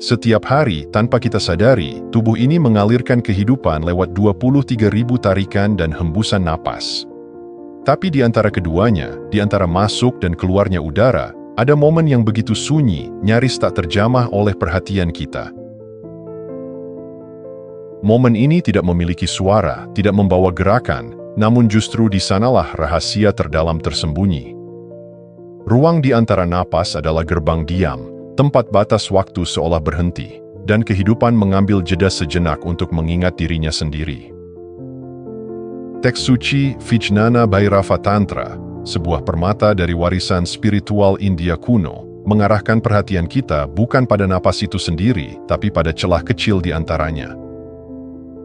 Setiap hari, tanpa kita sadari, tubuh ini mengalirkan kehidupan lewat 23.000 tarikan dan hembusan napas. Tapi di antara keduanya, di antara masuk dan keluarnya udara, ada momen yang begitu sunyi, nyaris tak terjamah oleh perhatian kita. Momen ini tidak memiliki suara, tidak membawa gerakan, namun justru di sanalah rahasia terdalam tersembunyi. Ruang di antara napas adalah gerbang diam, tempat batas waktu seolah berhenti, dan kehidupan mengambil jeda sejenak untuk mengingat dirinya sendiri. Teks suci Vijnana Bhairava Tantra, sebuah permata dari warisan spiritual India kuno, mengarahkan perhatian kita bukan pada napas itu sendiri, tapi pada celah kecil di antaranya.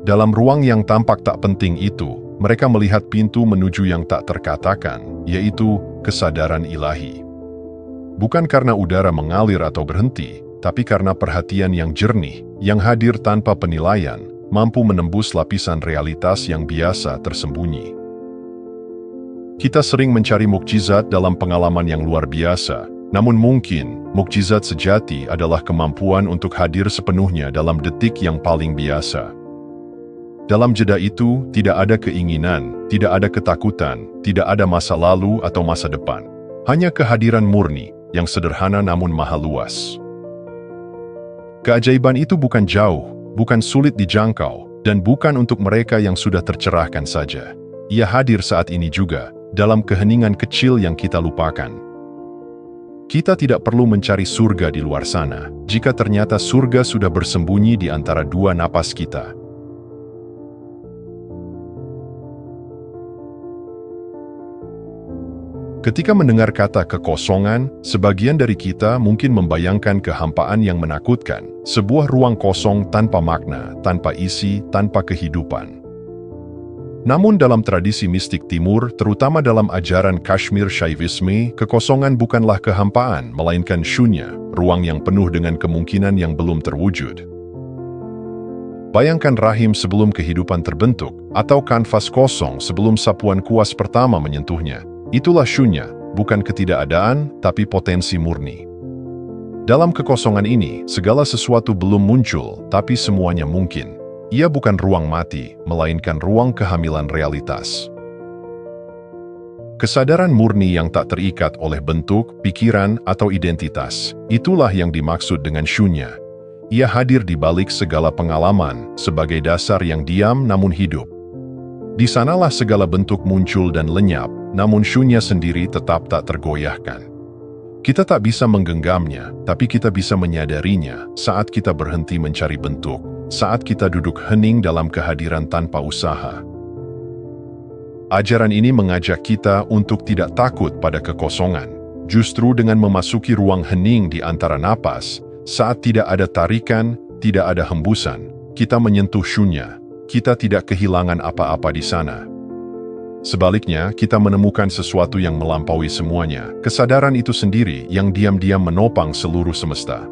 Dalam ruang yang tampak tak penting itu, mereka melihat pintu menuju yang tak terkatakan, yaitu kesadaran ilahi. Bukan karena udara mengalir atau berhenti, tapi karena perhatian yang jernih, yang hadir tanpa penilaian, mampu menembus lapisan realitas yang biasa tersembunyi. Kita sering mencari mukjizat dalam pengalaman yang luar biasa, namun mungkin mukjizat sejati adalah kemampuan untuk hadir sepenuhnya dalam detik yang paling biasa. Dalam jeda itu, tidak ada keinginan, tidak ada ketakutan, tidak ada masa lalu atau masa depan. Hanya kehadiran murni, yang sederhana namun maha luas. Keajaiban itu bukan jauh, bukan sulit dijangkau, dan bukan untuk mereka yang sudah tercerahkan saja. Ia hadir saat ini juga, dalam keheningan kecil yang kita lupakan. Kita tidak perlu mencari surga di luar sana, jika ternyata surga sudah bersembunyi di antara dua napas kita. Ketika mendengar kata kekosongan, sebagian dari kita mungkin membayangkan kehampaan yang menakutkan, sebuah ruang kosong tanpa makna, tanpa isi, tanpa kehidupan. Namun dalam tradisi mistik Timur, terutama dalam ajaran Kashmir Shaivisme, kekosongan bukanlah kehampaan, melainkan shunya, ruang yang penuh dengan kemungkinan yang belum terwujud. Bayangkan rahim sebelum kehidupan terbentuk, atau kanvas kosong sebelum sapuan kuas pertama menyentuhnya. Itulah shunya, bukan ketidakadaan, tapi potensi murni. Dalam kekosongan ini, segala sesuatu belum muncul, tapi semuanya mungkin. Ia bukan ruang mati, melainkan ruang kehamilan realitas. Kesadaran murni yang tak terikat oleh bentuk, pikiran, atau identitas, itulah yang dimaksud dengan shunya. Ia hadir di balik segala pengalaman, sebagai dasar yang diam namun hidup. Di sanalah segala bentuk muncul dan lenyap, namun shunya sendiri tetap tak tergoyahkan. Kita tak bisa menggenggamnya, tapi kita bisa menyadarinya saat kita berhenti mencari bentuk, saat kita duduk hening dalam kehadiran tanpa usaha. Ajaran ini mengajak kita untuk tidak takut pada kekosongan. Justru dengan memasuki ruang hening di antara napas, saat tidak ada tarikan, tidak ada hembusan, kita menyentuh shunya. Kita tidak kehilangan apa-apa di sana. Sebaliknya, kita menemukan sesuatu yang melampaui semuanya, kesadaran itu sendiri yang diam-diam menopang seluruh semesta.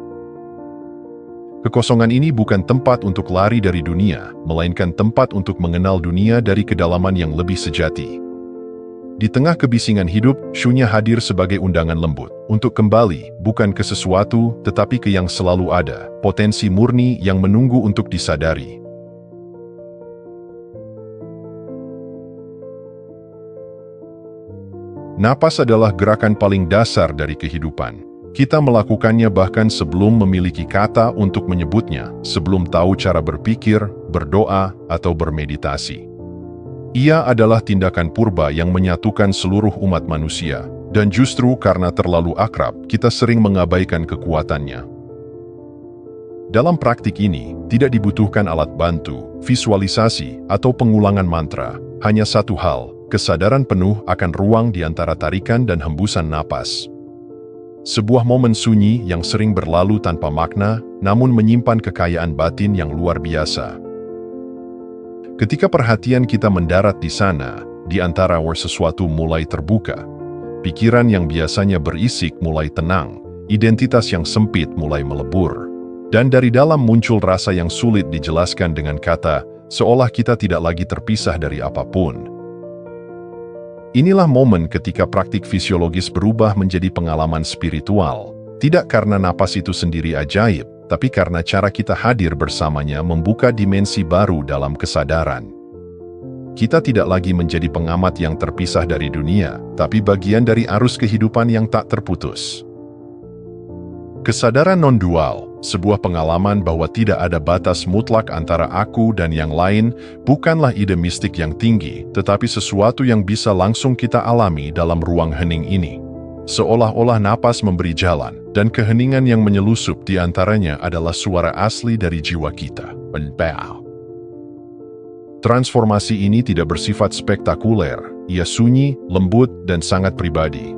Kekosongan ini bukan tempat untuk lari dari dunia, melainkan tempat untuk mengenal dunia dari kedalaman yang lebih sejati. Di tengah kebisingan hidup, shunya hadir sebagai undangan lembut, untuk kembali, bukan ke sesuatu, tetapi ke yang selalu ada, potensi murni yang menunggu untuk disadari. Napas adalah gerakan paling dasar dari kehidupan. Kita melakukannya bahkan sebelum memiliki kata untuk menyebutnya, sebelum tahu cara berpikir, berdoa, atau bermeditasi. Ia adalah tindakan purba yang menyatukan seluruh umat manusia, dan justru karena terlalu akrab, kita sering mengabaikan kekuatannya. Dalam praktik ini, tidak dibutuhkan alat bantu, visualisasi, atau pengulangan mantra, hanya satu hal, kesadaran penuh akan ruang di antara tarikan dan hembusan napas. Sebuah momen sunyi yang sering berlalu tanpa makna, namun menyimpan kekayaan batin yang luar biasa. Ketika perhatian kita mendarat di sana, di antara sesuatu mulai terbuka. Pikiran yang biasanya berisik mulai tenang, identitas yang sempit mulai melebur. Dan dari dalam muncul rasa yang sulit dijelaskan dengan kata, seolah kita tidak lagi terpisah dari apapun. Inilah momen ketika praktik fisiologis berubah menjadi pengalaman spiritual, tidak karena napas itu sendiri ajaib, tapi karena cara kita hadir bersamanya membuka dimensi baru dalam kesadaran. Kita tidak lagi menjadi pengamat yang terpisah dari dunia, tapi bagian dari arus kehidupan yang tak terputus. Kesadaran non-dual, sebuah pengalaman bahwa tidak ada batas mutlak antara aku dan yang lain, bukanlah ide mistik yang tinggi, tetapi sesuatu yang bisa langsung kita alami dalam ruang hening ini. Seolah-olah napas memberi jalan, dan keheningan yang menyelusup di antaranya adalah suara asli dari jiwa kita. Transformasi ini tidak bersifat spektakuler, ia sunyi, lembut, dan sangat pribadi.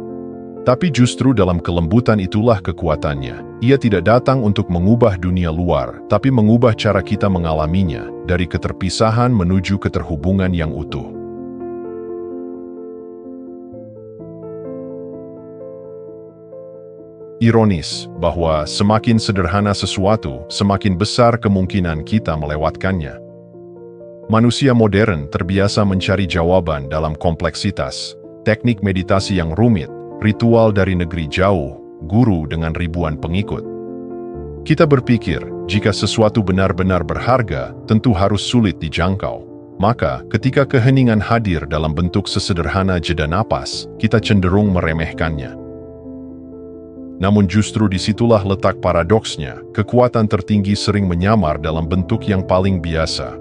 Tapi justru dalam kelembutan itulah kekuatannya. Ia tidak datang untuk mengubah dunia luar, tapi mengubah cara kita mengalaminya, dari keterpisahan menuju keterhubungan yang utuh. Ironis bahwa semakin sederhana sesuatu, semakin besar kemungkinan kita melewatkannya. Manusia modern terbiasa mencari jawaban dalam kompleksitas, teknik meditasi yang rumit, ritual dari negeri jauh, guru dengan ribuan pengikut. Kita berpikir, jika sesuatu benar-benar berharga, tentu harus sulit dijangkau. Maka, ketika keheningan hadir dalam bentuk sesederhana jeda napas, kita cenderung meremehkannya. Namun justru disitulah letak paradoksnya, kekuatan tertinggi sering menyamar dalam bentuk yang paling biasa.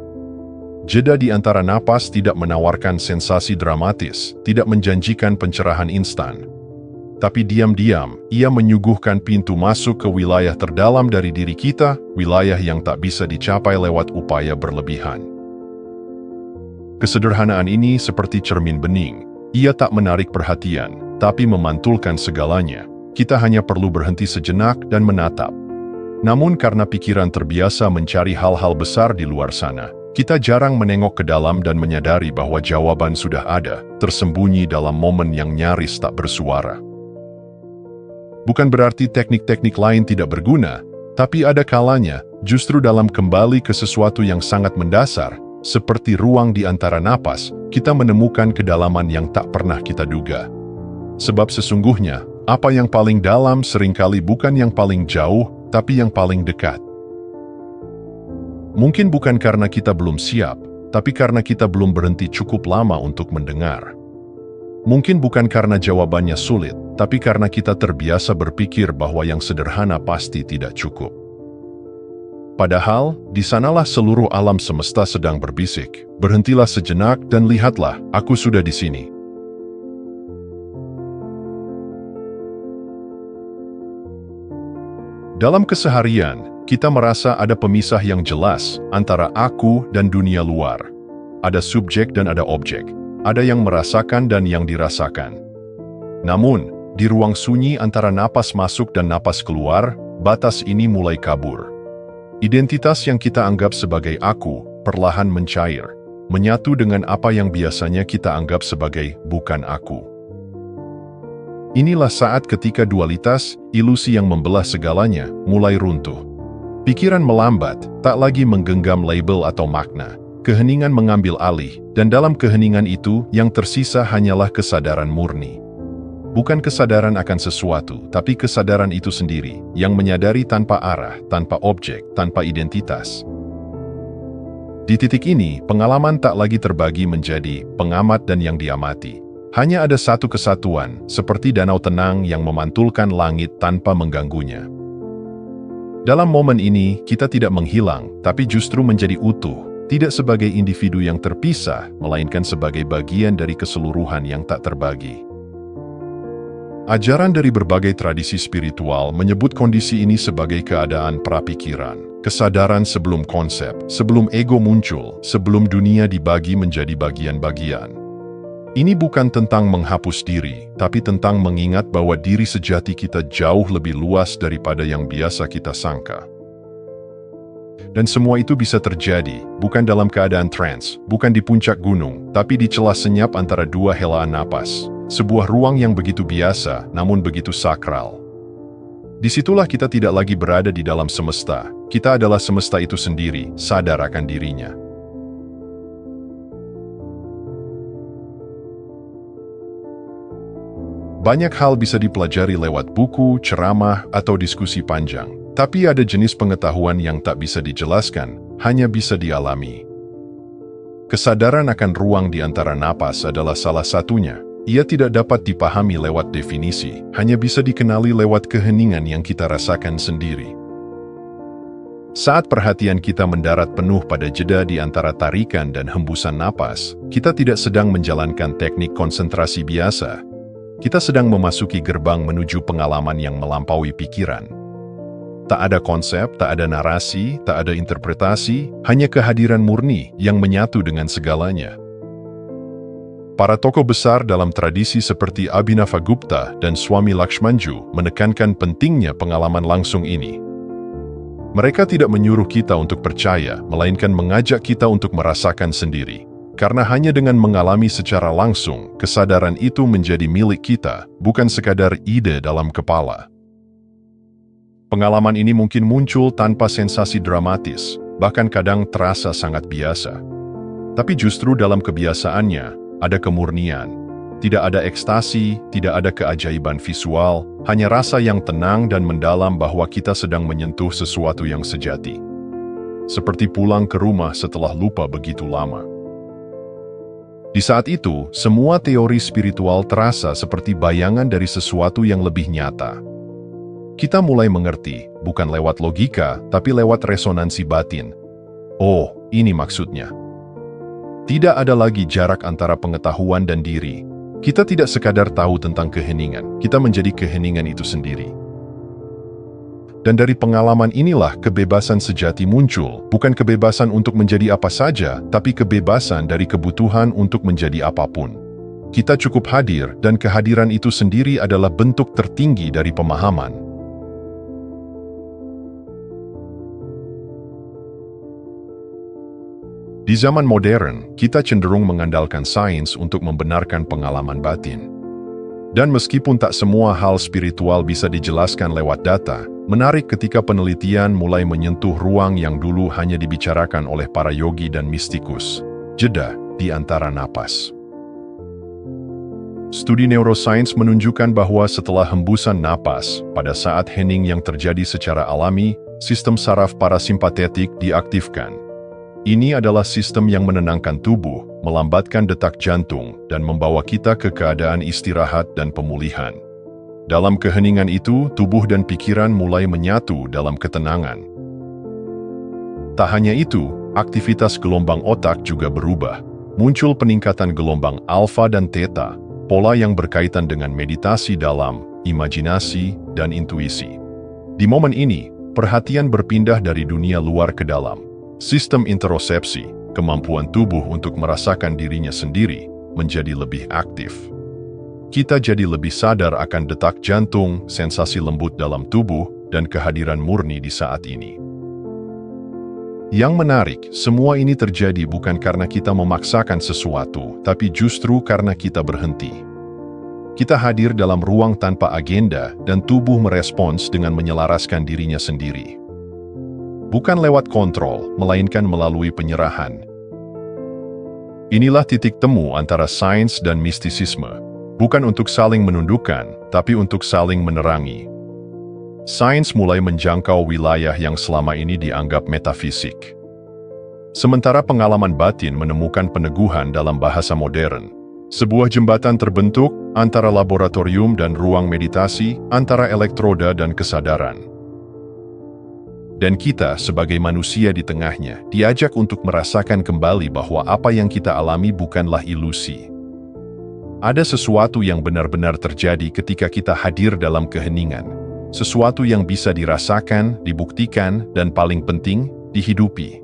Jeda di antara napas tidak menawarkan sensasi dramatis, tidak menjanjikan pencerahan instan. Tapi diam-diam, ia menyuguhkan pintu masuk ke wilayah terdalam dari diri kita, wilayah yang tak bisa dicapai lewat upaya berlebihan. Kesederhanaan ini seperti cermin bening. Ia tak menarik perhatian, tapi memantulkan segalanya. Kita hanya perlu berhenti sejenak dan menatap. Namun karena pikiran terbiasa mencari hal-hal besar di luar sana, kita jarang menengok ke dalam dan menyadari bahwa jawaban sudah ada, tersembunyi dalam momen yang nyaris tak bersuara. Bukan berarti teknik-teknik lain tidak berguna, tapi ada kalanya, justru dalam kembali ke sesuatu yang sangat mendasar, seperti ruang di antara napas, kita menemukan kedalaman yang tak pernah kita duga. Sebab sesungguhnya, apa yang paling dalam seringkali bukan yang paling jauh, tapi yang paling dekat. Mungkin bukan karena kita belum siap, tapi karena kita belum berhenti cukup lama untuk mendengar. Mungkin bukan karena jawabannya sulit, tapi karena kita terbiasa berpikir bahwa yang sederhana pasti tidak cukup. Padahal, di sanalah seluruh alam semesta sedang berbisik. Berhentilah sejenak dan lihatlah, aku sudah di sini. Dalam keseharian, kita merasa ada pemisah yang jelas antara aku dan dunia luar. Ada subjek dan ada objek. Ada yang merasakan dan yang dirasakan. Namun, di ruang sunyi antara napas masuk dan napas keluar, batas ini mulai kabur. Identitas yang kita anggap sebagai aku, perlahan mencair, menyatu dengan apa yang biasanya kita anggap sebagai bukan aku. Inilah saat ketika dualitas, ilusi yang membelah segalanya, mulai runtuh. Pikiran melambat, tak lagi menggenggam label atau makna. Keheningan mengambil alih, dan dalam keheningan itu, yang tersisa hanyalah kesadaran murni. Bukan kesadaran akan sesuatu, tapi kesadaran itu sendiri, yang menyadari tanpa arah, tanpa objek, tanpa identitas. Di titik ini, pengalaman tak lagi terbagi menjadi pengamat dan yang diamati. Hanya ada satu kesatuan, seperti danau tenang yang memantulkan langit tanpa mengganggunya. Dalam momen ini, kita tidak menghilang, tapi justru menjadi utuh. Tidak sebagai individu yang terpisah, melainkan sebagai bagian dari keseluruhan yang tak terbagi. Ajaran dari berbagai tradisi spiritual menyebut kondisi ini sebagai keadaan prapikiran, kesadaran sebelum konsep, sebelum ego muncul, sebelum dunia dibagi menjadi bagian-bagian. Ini bukan tentang menghapus diri, tapi tentang mengingat bahwa diri sejati kita jauh lebih luas daripada yang biasa kita sangka. Dan semua itu bisa terjadi, bukan dalam keadaan trance, bukan di puncak gunung, tapi di celah senyap antara dua helaan napas. Sebuah ruang yang begitu biasa, namun begitu sakral. Disitulah kita tidak lagi berada di dalam semesta. Kita adalah semesta itu sendiri, sadar akan dirinya. Banyak hal bisa dipelajari lewat buku, ceramah, atau diskusi panjang. Tapi ada jenis pengetahuan yang tak bisa dijelaskan, hanya bisa dialami. Kesadaran akan ruang di antara napas adalah salah satunya. Ia tidak dapat dipahami lewat definisi, hanya bisa dikenali lewat keheningan yang kita rasakan sendiri. Saat perhatian kita mendarat penuh pada jeda di antara tarikan dan hembusan napas, kita tidak sedang menjalankan teknik konsentrasi biasa. Kita sedang memasuki gerbang menuju pengalaman yang melampaui pikiran. Tak ada konsep, tak ada narasi, tak ada interpretasi, hanya kehadiran murni yang menyatu dengan segalanya. Para tokoh besar dalam tradisi seperti Abhinavagupta dan Swami Lakshmanju menekankan pentingnya pengalaman langsung ini. Mereka tidak menyuruh kita untuk percaya, melainkan mengajak kita untuk merasakan sendiri. Karena hanya dengan mengalami secara langsung, kesadaran itu menjadi milik kita, bukan sekadar ide dalam kepala. Pengalaman ini mungkin muncul tanpa sensasi dramatis, bahkan kadang terasa sangat biasa. Tapi justru dalam kebiasaannya, ada kemurnian. Tidak ada ekstasi, tidak ada keajaiban visual, hanya rasa yang tenang dan mendalam bahwa kita sedang menyentuh sesuatu yang sejati. Seperti pulang ke rumah setelah lupa begitu lama. Di saat itu, semua teori spiritual terasa seperti bayangan dari sesuatu yang lebih nyata. Kita mulai mengerti, bukan lewat logika, tapi lewat resonansi batin. Oh, ini maksudnya. Tidak ada lagi jarak antara pengetahuan dan diri. Kita tidak sekadar tahu tentang keheningan, kita menjadi keheningan itu sendiri. Dan dari pengalaman inilah kebebasan sejati muncul, bukan kebebasan untuk menjadi apa saja, tapi kebebasan dari kebutuhan untuk menjadi apapun. Kita cukup hadir, dan kehadiran itu sendiri adalah bentuk tertinggi dari pemahaman. Di zaman modern, kita cenderung mengandalkan sains untuk membenarkan pengalaman batin. Dan meskipun tak semua hal spiritual bisa dijelaskan lewat data, menarik ketika penelitian mulai menyentuh ruang yang dulu hanya dibicarakan oleh para yogi dan mistikus, jeda di antara napas. Studi neuroscience menunjukkan bahwa setelah hembusan napas, pada saat hening yang terjadi secara alami, sistem saraf parasimpatetik diaktifkan. Ini adalah sistem yang menenangkan tubuh, melambatkan detak jantung, dan membawa kita ke keadaan istirahat dan pemulihan. Dalam keheningan itu, tubuh dan pikiran mulai menyatu dalam ketenangan. Tak hanya itu, aktivitas gelombang otak juga berubah. Muncul peningkatan gelombang alfa dan theta, pola yang berkaitan dengan meditasi dalam, imajinasi, dan intuisi. Di momen ini, perhatian berpindah dari dunia luar ke dalam. Sistem interosepsi, kemampuan tubuh untuk merasakan dirinya sendiri, menjadi lebih aktif. Kita jadi lebih sadar akan detak jantung, sensasi lembut dalam tubuh, dan kehadiran murni di saat ini. Yang menarik, semua ini terjadi bukan karena kita memaksakan sesuatu, tapi justru karena kita berhenti. Kita hadir dalam ruang tanpa agenda, dan tubuh merespons dengan menyelaraskan dirinya sendiri. Bukan lewat kontrol, melainkan melalui penyerahan. Inilah titik temu antara sains dan mistisisme. Bukan untuk saling menundukkan, tapi untuk saling menerangi. Sains mulai menjangkau wilayah yang selama ini dianggap metafisik. Sementara pengalaman batin menemukan peneguhan dalam bahasa modern. Sebuah jembatan terbentuk antara laboratorium dan ruang meditasi, antara elektroda dan kesadaran. Dan kita, sebagai manusia di tengahnya, diajak untuk merasakan kembali bahwa apa yang kita alami bukanlah ilusi. Ada sesuatu yang benar-benar terjadi ketika kita hadir dalam keheningan. Sesuatu yang bisa dirasakan, dibuktikan, dan paling penting, dihidupi.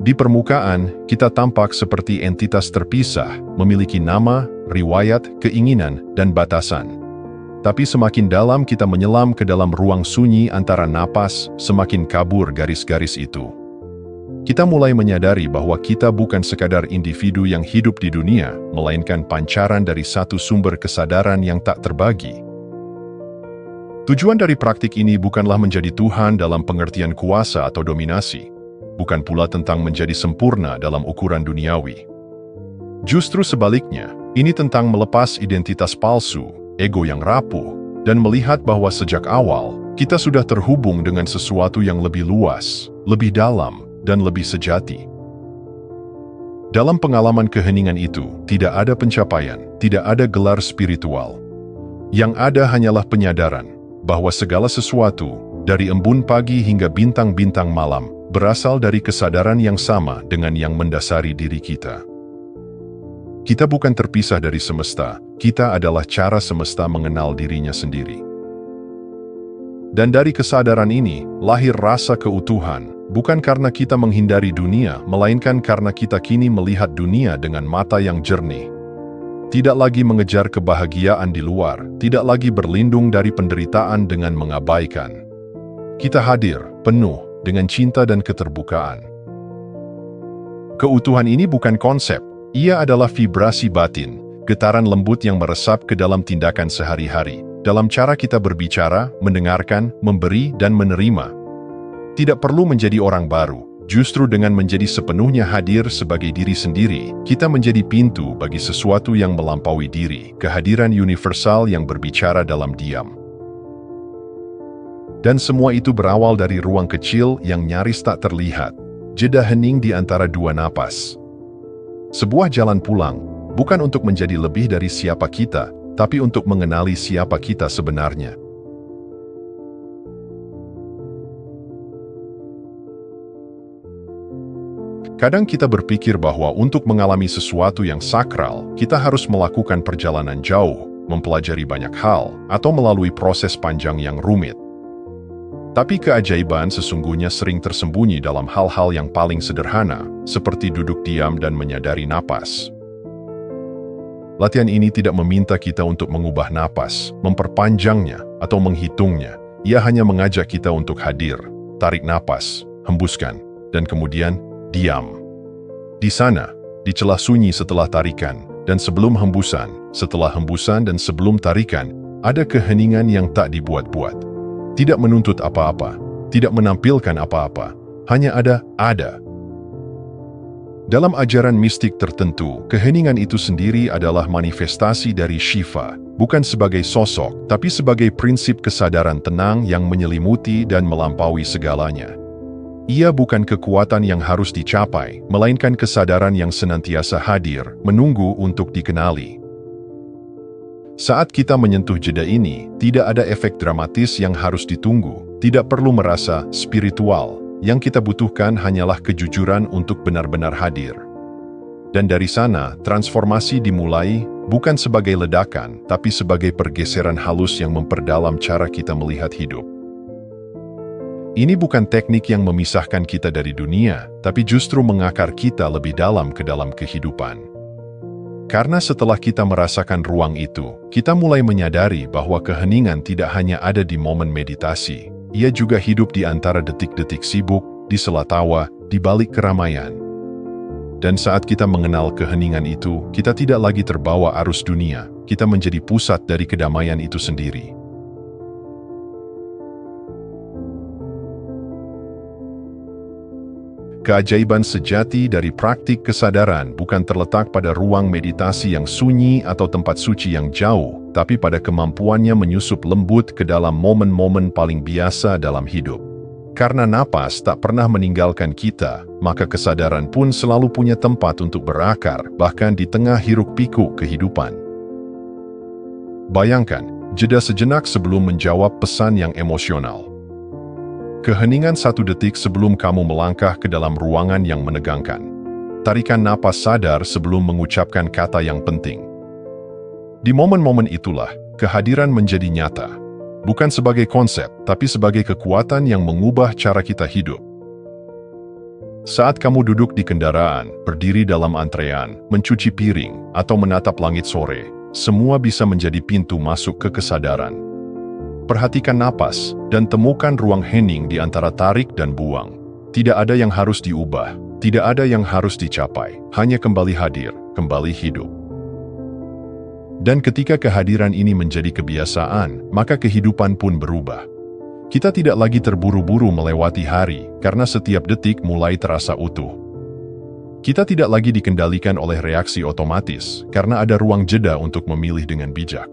Di permukaan, kita tampak seperti entitas terpisah, memiliki nama, riwayat, keinginan, dan batasan. Tapi semakin dalam kita menyelam ke dalam ruang sunyi antara napas, semakin kabur garis-garis itu. Kita mulai menyadari bahwa kita bukan sekadar individu yang hidup di dunia, melainkan pancaran dari satu sumber kesadaran yang tak terbagi. Tujuan dari praktik ini bukanlah menjadi Tuhan dalam pengertian kuasa atau dominasi, bukan pula tentang menjadi sempurna dalam ukuran duniawi. Justru sebaliknya, Ini tentang melepas identitas palsu, ego yang rapuh, dan melihat bahwa sejak awal, kita sudah terhubung dengan sesuatu yang lebih luas, lebih dalam, dan lebih sejati. Dalam pengalaman keheningan itu, tidak ada pencapaian, tidak ada gelar spiritual. Yang ada hanyalah penyadaran bahwa segala sesuatu, dari embun pagi hingga bintang-bintang malam, berasal dari kesadaran yang sama dengan yang mendasari diri kita. Kita bukan terpisah dari semesta, kita adalah cara semesta mengenal dirinya sendiri. Dan dari kesadaran ini, lahir rasa keutuhan, bukan karena kita menghindari dunia, melainkan karena kita kini melihat dunia dengan mata yang jernih. Tidak lagi mengejar kebahagiaan di luar, tidak lagi berlindung dari penderitaan dengan mengabaikan. Kita hadir, penuh, dengan cinta dan keterbukaan. Keutuhan ini bukan konsep, ia adalah vibrasi batin, getaran lembut yang meresap ke dalam tindakan sehari-hari, dalam cara kita berbicara, mendengarkan, memberi, dan menerima. Tidak perlu menjadi orang baru, justru dengan menjadi sepenuhnya hadir sebagai diri sendiri, kita menjadi pintu bagi sesuatu yang melampaui diri, kehadiran universal yang berbicara dalam diam. Dan semua itu berawal dari ruang kecil yang nyaris tak terlihat, jeda hening di antara dua napas. Sebuah jalan pulang, bukan untuk menjadi lebih dari siapa kita, tapi untuk mengenali siapa kita sebenarnya. Kadang kita berpikir bahwa untuk mengalami sesuatu yang sakral, kita harus melakukan perjalanan jauh, mempelajari banyak hal, atau melalui proses panjang yang rumit. Tapi keajaiban sesungguhnya sering tersembunyi dalam hal-hal yang paling sederhana, seperti duduk diam dan menyadari napas. Latihan ini tidak meminta kita untuk mengubah napas, memperpanjangnya, atau menghitungnya. Ia hanya mengajak kita untuk hadir, tarik napas, hembuskan, dan kemudian diam. Di sana, di celah sunyi setelah tarikan, dan sebelum hembusan, setelah hembusan dan sebelum tarikan, ada keheningan yang tak dibuat-buat. Tidak menuntut apa-apa, tidak menampilkan apa-apa, hanya ada. Dalam ajaran mistik tertentu, keheningan itu sendiri adalah manifestasi dari Shiva, bukan sebagai sosok, tapi sebagai prinsip kesadaran tenang yang menyelimuti dan melampaui segalanya. Ia bukan kekuatan yang harus dicapai, melainkan kesadaran yang senantiasa hadir, menunggu untuk dikenali. Saat kita menyentuh jeda ini, tidak ada efek dramatis yang harus ditunggu, tidak perlu merasa spiritual. Yang kita butuhkan hanyalah kejujuran untuk benar-benar hadir. Dan dari sana, transformasi dimulai, bukan sebagai ledakan, tapi sebagai pergeseran halus yang memperdalam cara kita melihat hidup. Ini bukan teknik yang memisahkan kita dari dunia, tapi justru mengakar kita lebih dalam ke dalam kehidupan. Karena setelah kita merasakan ruang itu, kita mulai menyadari bahwa keheningan tidak hanya ada di momen meditasi, ia juga hidup di antara detik-detik sibuk, di sela tawa, di balik keramaian. Dan saat kita mengenal keheningan itu, kita tidak lagi terbawa arus dunia, kita menjadi pusat dari kedamaian itu sendiri. Keajaiban sejati dari praktik kesadaran bukan terletak pada ruang meditasi yang sunyi atau tempat suci yang jauh, tapi pada kemampuannya menyusup lembut ke dalam momen-momen paling biasa dalam hidup. Karena napas tak pernah meninggalkan kita, maka kesadaran pun selalu punya tempat untuk berakar, bahkan di tengah hiruk-pikuk kehidupan. Bayangkan, jeda sejenak sebelum menjawab pesan yang emosional. Keheningan 1 detik sebelum kamu melangkah ke dalam ruangan yang menegangkan. Tarikan napas sadar sebelum mengucapkan kata yang penting. Di momen-momen itulah, kehadiran menjadi nyata. Bukan sebagai konsep, tapi sebagai kekuatan yang mengubah cara kita hidup. Saat kamu duduk di kendaraan, berdiri dalam antrean, mencuci piring, atau menatap langit sore, semua bisa menjadi pintu masuk ke kesadaran. Perhatikan napas, dan temukan ruang hening di antara tarik dan buang. Tidak ada yang harus diubah, tidak ada yang harus dicapai, hanya kembali hadir, kembali hidup. Dan ketika kehadiran ini menjadi kebiasaan, maka kehidupan pun berubah. Kita tidak lagi terburu-buru melewati hari, karena setiap detik mulai terasa utuh. Kita tidak lagi dikendalikan oleh reaksi otomatis karena ada ruang jeda untuk memilih dengan bijak.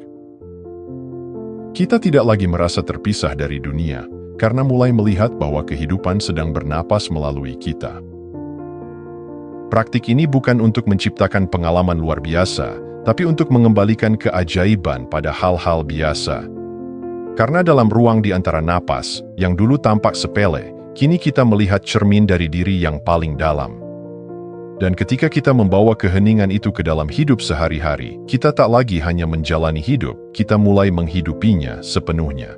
Kita tidak lagi merasa terpisah dari dunia karena mulai melihat bahwa kehidupan sedang bernapas melalui kita. Praktik ini bukan untuk menciptakan pengalaman luar biasa, tapi untuk mengembalikan keajaiban pada hal-hal biasa. Karena dalam ruang di antara napas, yang dulu tampak sepele, kini kita melihat cermin dari diri yang paling dalam. Dan ketika kita membawa keheningan itu ke dalam hidup sehari-hari, kita tak lagi hanya menjalani hidup, kita mulai menghidupinya sepenuhnya.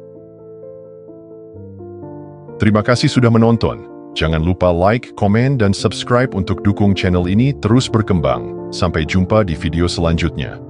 Terima kasih sudah menonton. Jangan lupa like, komen, dan subscribe untuk dukung channel ini terus berkembang. Sampai jumpa di video selanjutnya.